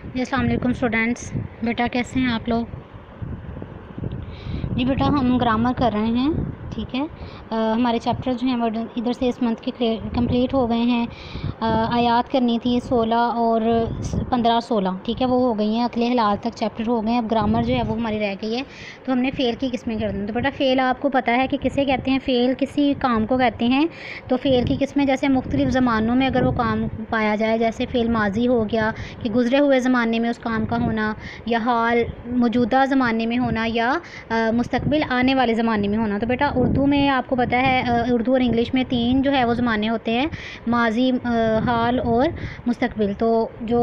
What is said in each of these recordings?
جی السلام علیکم اسٹوڈینٹس، بیٹا کیسے ہیں آپ لوگ؟ جی بیٹا ہم گرامر کر رہے ہیں، ٹھیک ہے۔ ہمارے چیپٹر جو ہیں وہ ادھر سے اس منتھ کے کمپلیٹ ہو گئے ہیں۔ آیات کرنی تھی 16 اور 15-16، ٹھیک ہے، وہ ہو گئی ہیں، اگلے حلال تک چیپٹر ہو گئے ہیں۔ اب گرامر جو ہے وہ ہماری رہ گئی ہے، تو ہم نے فعل کی قسمیں کر دیں۔ تو بیٹا فعل آپ کو پتہ ہے کہ کسے کہتے ہیں؟ فعل کسی کام کو کہتے ہیں۔ تو فعل کی قسمیں جیسے مختلف زمانوں میں اگر وہ کام پایا جائے، جیسے فعل ماضی ہو گیا کہ گزرے ہوئے زمانے میں اس کام کا ہونا، یا حال موجودہ زمانے میں ہونا، یا مستقبل آنے والے زمانے میں ہونا۔ تو بیٹا اردو میں آپ کو پتہ ہے، اردو اور انگلش میں 3 جو ہے وہ زمانے ہوتے ہیں، ماضی، حال اور مستقبل۔ تو جو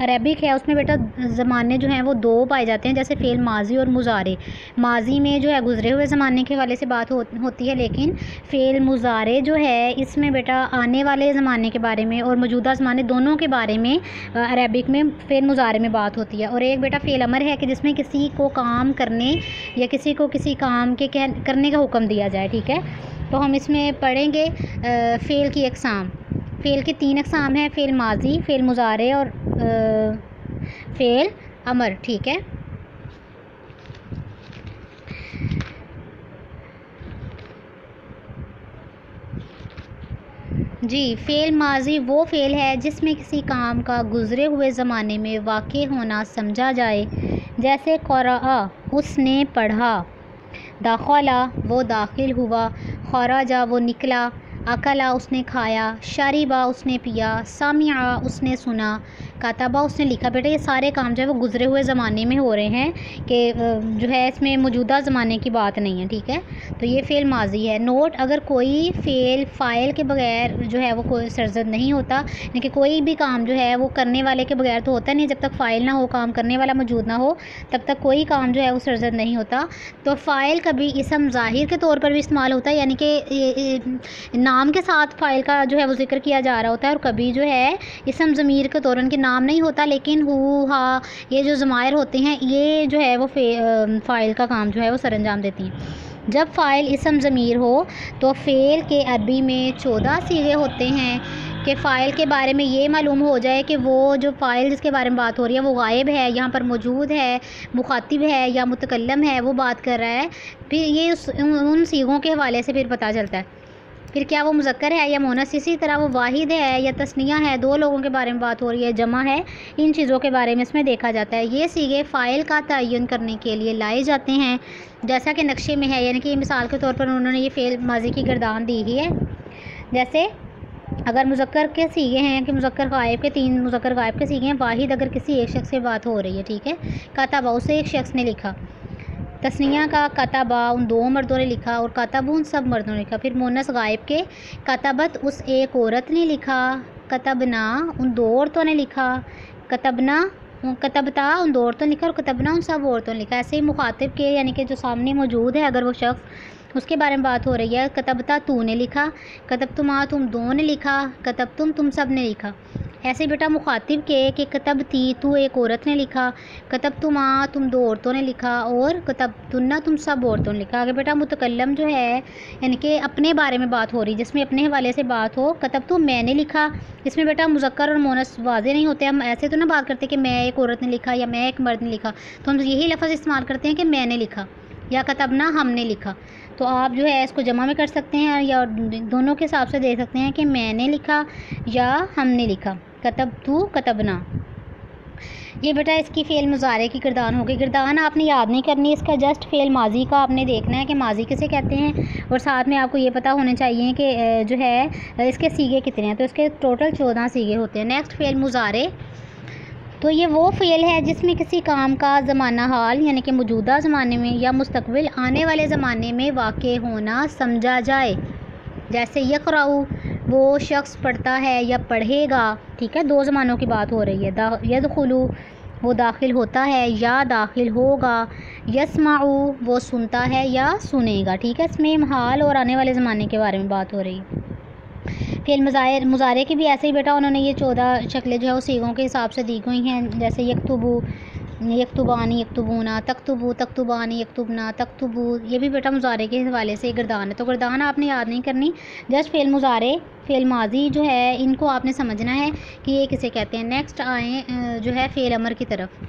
عربک ہے اس میں بیٹا زمانے جو ہیں وہ 2 پائے جاتے ہیں، جیسے فعل ماضی اور مضارع۔ ماضی میں جو ہے گزرے ہوئے زمانے کے حوالے سے بات ہوتی ہے، لیکن فعل مضارع جو ہے اس میں بیٹا آنے والے زمانے کے بارے میں اور موجودہ زمانے دونوں کے بارے میں عربک میں فعل مضارع میں بات ہوتی ہے۔ اور ایک بیٹا فعل امر ہے کہ جس میں کسی کو کام کرنے یا کسی کو کسی کام کے کرنے کا حکم دیا جائے، ٹھیک ہے۔ تو ہم اس میں پڑھیں گے فعل کی اقسام۔ فعل کی 3 اقسام ہیں، فعل ماضی، فعل مضارع اور فعل امر، ٹھیک ہے۔ جی فعل ماضی وہ فعل ہے جس میں کسی کام کا گزرے ہوئے زمانے میں واقع ہونا سمجھا جائے، جیسے قرأ اس نے پڑھا، دخلا وہ داخل ہوا، خرج وہ نکلا، اکلا اس نے کھایا، شربا اس نے پیا، سمع اس نے سنا، کتبہ اس نے لکھا۔ بیٹا یہ سارے کام جو ہے وہ گزرے ہوئے زمانے میں ہو رہے ہیں، کہ جو ہے اس میں موجودہ زمانے کی بات نہیں ہے، ٹھیک ہے۔ تو یہ فعل ماضی ہے۔ نوٹ: اگر کوئی فعل فاعل کے بغیر جو ہے وہ کوئی سرزد نہیں ہوتا، یعنی کہ کوئی بھی کام جو ہے وہ کرنے والے کے بغیر تو ہوتا نہیں، جب تک فاعل نہ ہو، کام کرنے والا موجود نہ ہو، تب تک کوئی کام جو ہے وہ سرزد نہیں ہوتا۔ تو فاعل کبھی اسم ظاہر کے طور پر بھی استعمال ہوتا ہے، یعنی کہ نام کے ساتھ فاعل کا جو ہے وہ ذکر کیا جا رہا ہوتا ہے، اور کبھی جو ہے اسم ضمیر کے طور ان کے نام نہیں ہوتا، لیکن ہو، ہا، یہ جو ضمائر ہوتے ہیں یہ جو ہے وہ فاعل کا کام جو ہے وہ سر انجام دیتی ہیں۔ جب فاعل اسم ضمیر ہو تو فعل کے عربی میں 14 صیغے ہوتے ہیں، کہ فاعل کے بارے میں یہ معلوم ہو جائے کہ وہ جو فاعل جس کے بارے میں بات ہو رہی ہے وہ غائب ہے، یہاں پر موجود ہے، مخاطب ہے یا متکلم ہے، وہ بات کر رہا ہے۔ پھر یہ ان صیغوں کے حوالے سے پھر پتہ چلتا ہے پھر کیا وہ مذکر ہے یا مؤنث۔ اسی طرح وہ واحد ہے یا تثنیہ ہے، 2 لوگوں کے بارے میں بات ہو رہی ہے، جمع ہے، ان چیزوں کے بارے میں اس میں دیکھا جاتا ہے۔ یہ صیغے فاعل کا تعین کرنے کے لیے لائے جاتے ہیں، جیسا کہ نقشے میں ہے، یعنی کہ مثال کے طور پر انہوں نے یہ فعل ماضی کی گردان دی ہی ہے۔ جیسے اگر مذکر کے صیغے ہیں کہ مذکر غائب کے 3 مذکر غائب کے صیغے ہیں، واحد اگر کسی ایک شخص سے بات ہو رہی ہے، ٹھیک ہے، کتبہ اسے ایک شخص نے لکھا، تثنیہ کا کتبہ ان 2 مردوں نے لکھا، اور کتب ان سب مردوں نے لکھا۔ پھر مؤنث غائب کے کتبت اس ایک عورت نے لکھا، کتبنا ان 2 عورتوں نے لکھا، کتبنا کتبتا ان 2 عورتوں نے لکھا، اور کتبنا ان سب عورتوں نے لکھا۔ ایسے ہی مخاطب کے یعنی کہ جو سامنے موجود ہے اگر وہ شخص، اس کے بارے میں بات ہو رہی ہے، کتبتا تو نے لکھا، کتبتما تم 2 نے لکھا، کتبتم تم سب نے لکھا۔ ایسے بیٹا مخاطب کے کہ کتبتی تو ایک عورت نے لکھا، کتبتما تم 2 عورتوں نے لکھا، اور کتبتنا تم سب عورتوں نے لکھا۔ اگر بیٹا متکلم جو ہے یعنی کہ اپنے بارے میں بات ہو رہی، جس میں اپنے حوالے سے بات ہو، کتبتو میں نے لکھا، اس میں بیٹا مذکر اور مؤنث واضح نہیں ہوتے۔ ہم ایسے تو نہ بات کرتے کہ میں ایک عورت نے لکھا یا میں ایک مرد نے لکھا، تو ہم یہی لفظ استعمال کرتے ہیں کہ میں نے لکھا یا کتبنا ہم نے لکھا۔ تو آپ جو ہے اس کو جمع میں کر سکتے ہیں یا دونوں کے حساب سے دیکھ سکتے ہیں کہ میں نے لکھا یا ہم نے لکھا، کتبتو کتبنا۔ یہ بیٹا اس کی فعل مضارع کی گردان ہوگی۔ گردان آپ نے یاد نہیں کرنی، اس کا جسٹ فعل ماضی کا آپ نے دیکھنا ہے کہ ماضی کسے کہتے ہیں، اور ساتھ میں آپ کو یہ پتہ ہونے چاہیے کہ جو ہے اس کے صیغے کتنے ہیں۔ تو اس کے ٹوٹل 14 صیغے ہوتے ہیں۔ نیکسٹ فعل مضارع، تو یہ وہ فعل ہے جس میں کسی کام کا زمانہ حال یعنی کہ موجودہ زمانے میں یا مستقبل آنے والے زمانے میں واقع ہونا سمجھا جائے، جیسے یقرأ وہ شخص پڑھتا ہے یا پڑھے گا، ٹھیک ہے، 2 زمانوں کی بات ہو رہی ہے۔ یدخل وہ داخل ہوتا ہے یا داخل ہوگا، یسمع وہ سنتا ہے یا سنے گا، ٹھیک ہے۔ اس میں حال اور آنے والے زمانے کے بارے میں بات ہو رہی ہے۔ فعل مضارع کی بھی ایسے ہی بیٹا انہوں نے یہ 14 شکلیں جو ہے وہ صیغوں کے حساب سے دی گئی ہیں، جیسے یکتبو یکتبانی یکتبونا، تکتبو تکتبانی یکتبنا، تکتبو یہ بھی بیٹا مضارع کے حوالے سے گردان ہے، تو گردان آپ نے یاد نہیں کرنی، جسٹ فعل مضارع فعل ماضی جو ہے ان کو آپ نے سمجھنا ہے کہ یہ کسے کہتے ہیں۔ نیکسٹ آئیں جو ہے فعل امر کی طرف۔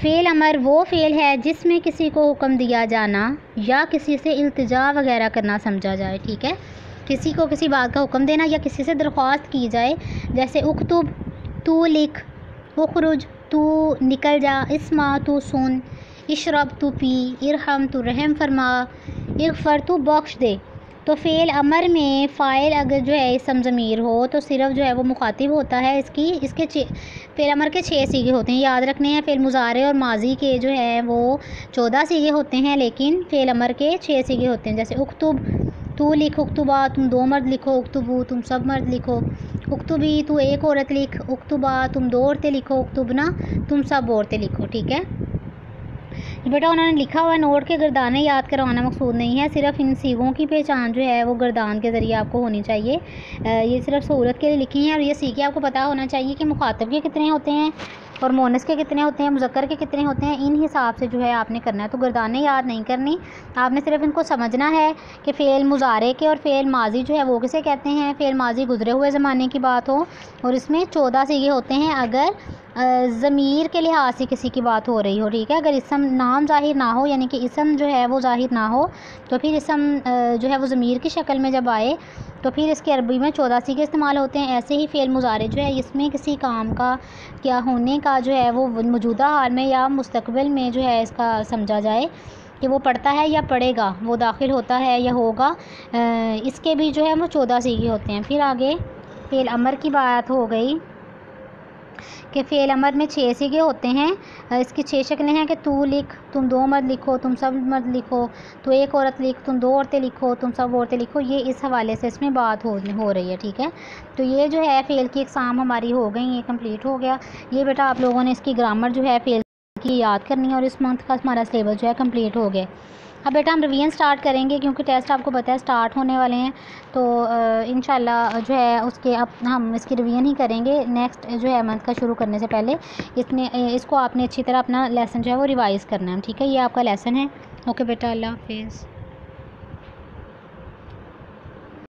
فعل امر وہ فعل ہے جس میں کسی کو حکم دیا جانا یا کسی سے التجا وغیرہ کرنا سمجھا جائے، ٹھیک ہے، کسی کو کسی بات کا حکم دینا یا کسی سے درخواست کی جائے، جیسے اکتب تو لکھ، اخرج تو نکل جا، اسمع تو سن، اشرب تو پی، ارحم تو رحم فرما، اغفر تو بخش دے۔ تو فعل امر میں فاعل اگر جو ہے اسم ضمیر ہو تو صرف جو ہے وہ مخاطب ہوتا ہے، اس کے فعل امر کے 6 صیغے ہوتے ہیں، یاد رکھنے ہیں۔ فعل مضارع اور ماضی کے جو ہے وہ 14 صیغے ہوتے ہیں، لیکن فعل امر کے 6 صیغے ہوتے ہیں، جیسے اکتب تو لکھ، اکتبا تم 2 مرد لکھو، اکتبو تم سب مرد لکھو، اکتبی تو ایک عورت لکھ، اکتبا تم 2 عورتیں لکھو، اکتبنا تم سب عورتیں لکھو، ٹھیک ہے۔ بیٹا انہوں نے لکھا ہوا نوٹ کے گردانیں یاد کروانا مقصود نہیں ہے، صرف ان صیغوں کی پہچان جو ہے وہ گردان کے ذریعے آپ کو ہونی چاہیے، یہ صرف سہولت کے لیے لکھی ہیں، اور یہ سیکھے آپ کو پتہ ہونا چاہیے کہ مخاطب کے کتنے ہوتے ہیں اور مؤنث کے کتنے ہوتے ہیں، مذکر کے کتنے ہوتے ہیں، ان حساب سے جو ہے آپ نے کرنا ہے۔ تو گردانیں یاد نہیں کرنی، آپ نے صرف ان کو سمجھنا ہے کہ فعل مضارع کے اور فعل ماضی جو ہے وہ کسے کہتے ہیں۔ فعل ماضی گزرے ہوئے زمانے کی بات ہو اور اس میں 14 صیغے ہوتے ہیں اگر ضمیر کے لحاظ سے کسی کی بات ہو رہی ہو، ٹھیک ہے، اگر اسم نام ظاہر نہ ہو یعنی کہ اسم جو ہے وہ ظاہر نہ ہو تو پھر اسم جو ہے وہ ضمیر کی شکل میں جب آئے تو پھر اس کے عربی میں 14 صیغے استعمال ہوتے ہیں۔ ایسے ہی فعل مضارع جو ہے اس میں کسی کام کا کیا ہونے کا جو ہے وہ موجودہ حال میں یا مستقبل میں جو ہے اس کا سمجھا جائے کہ وہ پڑھتا ہے یا پڑھے گا، وہ داخل ہوتا ہے یا ہوگا، اس کے بھی جو ہے وہ 14 صیغے ہوتے ہیں۔ پھر آگے فعل امر کی بات ہو گئی کہ فعل امر میں 6 صیغے ہوتے ہیں، اس کی 6 شکلیں ہیں کہ تو لکھ، تم 2 مرد لکھو، تم سب مرد لکھو، تو ایک عورت لکھ، تم 2 عورتیں لکھو، تم سب عورتیں لکھو، یہ اس حوالے سے اس میں بات ہو رہی ہے، ٹھیک ہے۔ تو یہ جو ہے فعل کی اقسام ہماری ہو گئی، یہ کمپلیٹ ہو گیا۔ یہ بیٹا آپ لوگوں نے اس کی گرامر جو ہے فعل کی یاد کرنی ہے، اور اس منتھ کا ہمارا سلیبس جو ہے کمپلیٹ ہو گیا۔ اب بیٹا ہم ریویژن سٹارٹ کریں گے کیونکہ ٹیسٹ آپ کو پتہ ہے سٹارٹ ہونے والے ہیں، تو انشاءاللہ جو ہے اس کے اب ہم اس کی ریویژن ہی کریں گے نیکسٹ جو ہے منتھ کا شروع کرنے سے پہلے۔ اس کو آپ نے اچھی طرح اپنا لیسن جو ہے وہ ریوائز کرنا ہے، ٹھیک ہے، یہ آپ کا لیسن ہے۔ اوکے بیٹا، اللہ حافظ۔